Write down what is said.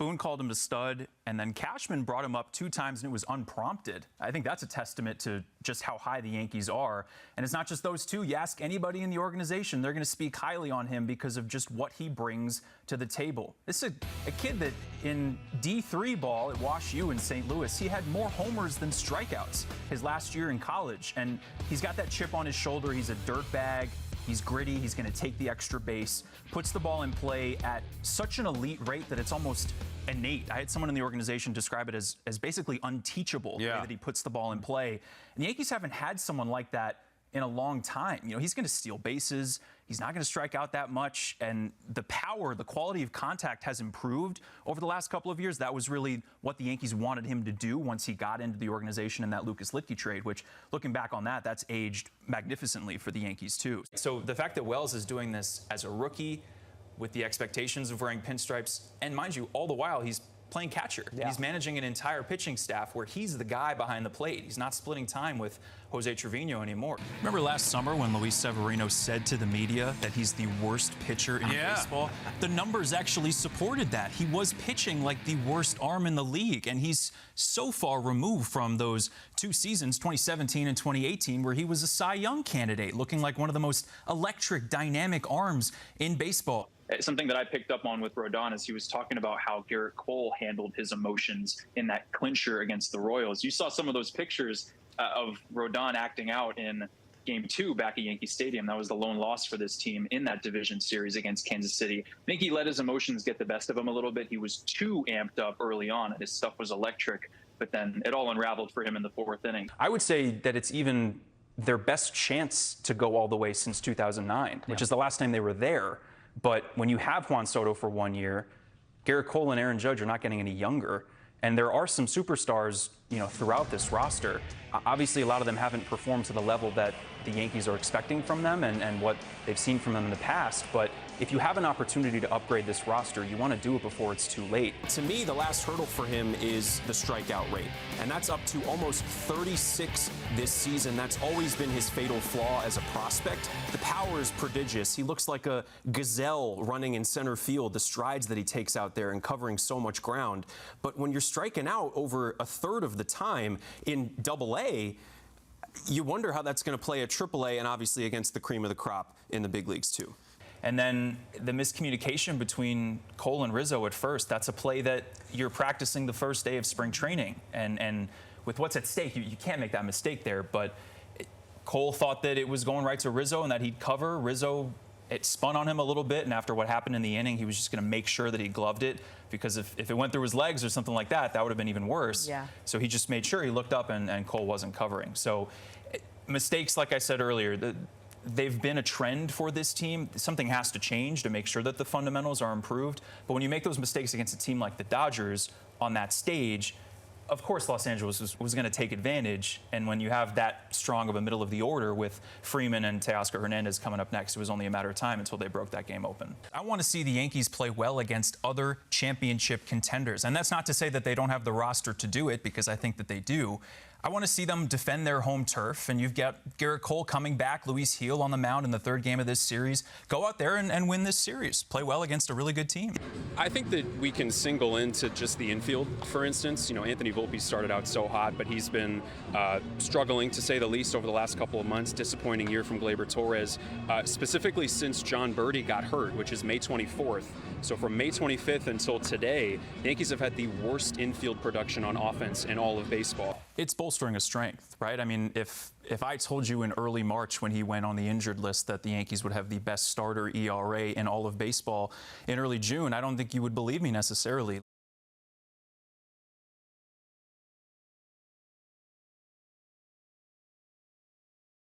Boone called him a stud, and then Cashman brought him up 2 times, and it was unprompted. I think that's a testament to just how high the Yankees are. And it's not just those two. You ask anybody in the organization, they're going to speak highly on him because of just what he brings to the table. This is a kid that in D3 ball at Wash U in St. Louis, he had more homers than strikeouts his last year in college. And he's got that chip on his shoulder. He's a dirtbag. He's gritty. He's going to take the extra base, puts the ball in play at such an elite rate that it's almost innate. I had someone in the organization describe it as basically unteachable, the way that he puts the ball in play. And the Yankees haven't had someone like that in a long time. You know, he's going to steal bases. He's not going to strike out that much. And the power, the quality of contact has improved over the last couple of years. That was really what the Yankees wanted him to do once he got into the organization in that Lucas Littke trade, which, looking back on that, that's aged magnificently for the Yankees, too. So the fact that Wells is doing this as a rookie with the expectations of wearing pinstripes, and mind you, all the while he's playing catcher. He's managing an entire pitching staff where he's the guy behind the plate. He's not splitting time with Jose Trevino anymore. Remember last summer when Luis Severino said to the media that he's the worst pitcher in baseball? The numbers actually supported that. He was pitching like the worst arm in the league, and he's so far removed from those 2 seasons, 2017 and 2018, where he was a Cy Young candidate, looking like one of the most electric, dynamic arms in baseball. Something that I picked up on with Rodon is he was talking about how Garrett Cole handled his emotions in that clincher against the Royals. You saw some of those pictures of Rodon acting out in Game 2 back at Yankee Stadium. That was the lone loss for this team in that division series against Kansas City. I think he let his emotions get the best of him a little bit. He was too amped up early on, and his stuff was electric. But then it all unraveled for him in the 4th inning. I would say that it's even their best chance to go all the way since 2009, which is the last time they were there. But when you have Juan Soto for 1 year, Garrett Cole and Aaron Judge are not getting any younger. And there are some superstars, you know, throughout this roster. Obviously, a lot of them haven't performed to the level that the Yankees are expecting from them and what they've seen from them in the past. But if you have an opportunity to upgrade this roster, you want to do it before it's too late. To me, the last hurdle for him is the strikeout rate. And that's up to almost 36 this season. That's always been his fatal flaw as a prospect. The power is prodigious. He looks like a gazelle running in center field, the strides that he takes out there and covering so much ground. But when you're striking out over a third of the time in Double-A, you wonder how that's going to play at Triple-A and obviously against the cream of the crop in the big leagues too. And then the miscommunication between Cole and Rizzo at first, that's a play that you're practicing the first day of spring training. And with what's at stake, you can't make that mistake there. But Cole thought that it was going right to Rizzo and that he'd cover. Rizzo, it spun on him a little bit, and after what happened in the inning, he was just going to make sure that he gloved it, because if it went through his legs or something like that, that would have been even worse. So he just made sure he looked up and Cole wasn't covering. So mistakes, like I said earlier, they've been a trend for this team. Something has to change to make sure that the fundamentals are improved. But when you make those mistakes against a team like the Dodgers on that stage, of course Los Angeles was going to take advantage. And when you have that strong of a middle of the order with Freeman and Teoscar Hernandez coming up next, it was only a matter of time until they broke that game open. I want to see the Yankees play well against other championship contenders. And that's not to say that they don't have the roster to do it, because I think that they do. I want to see them defend their home turf, and you've got Garrett Cole coming back, Luis Gil on the mound in the 3rd game of this series. Go out there and win this series. Play well against a really good team. I think that we can single into just the infield, for instance. You know, Anthony Volpe started out so hot, but he's been struggling, to say the least, over the last couple of months. Disappointing year from Gleyber Torres, specifically since John Birdie got hurt, which is May 24th. So from May 25th until today, the Yankees have had the worst infield production on offense in all of baseball. It's bolstering a strength, right? I mean, if I told you in early March when he went on the injured list that the Yankees would have the best starter ERA in all of baseball in early June, I don't think you would believe me necessarily.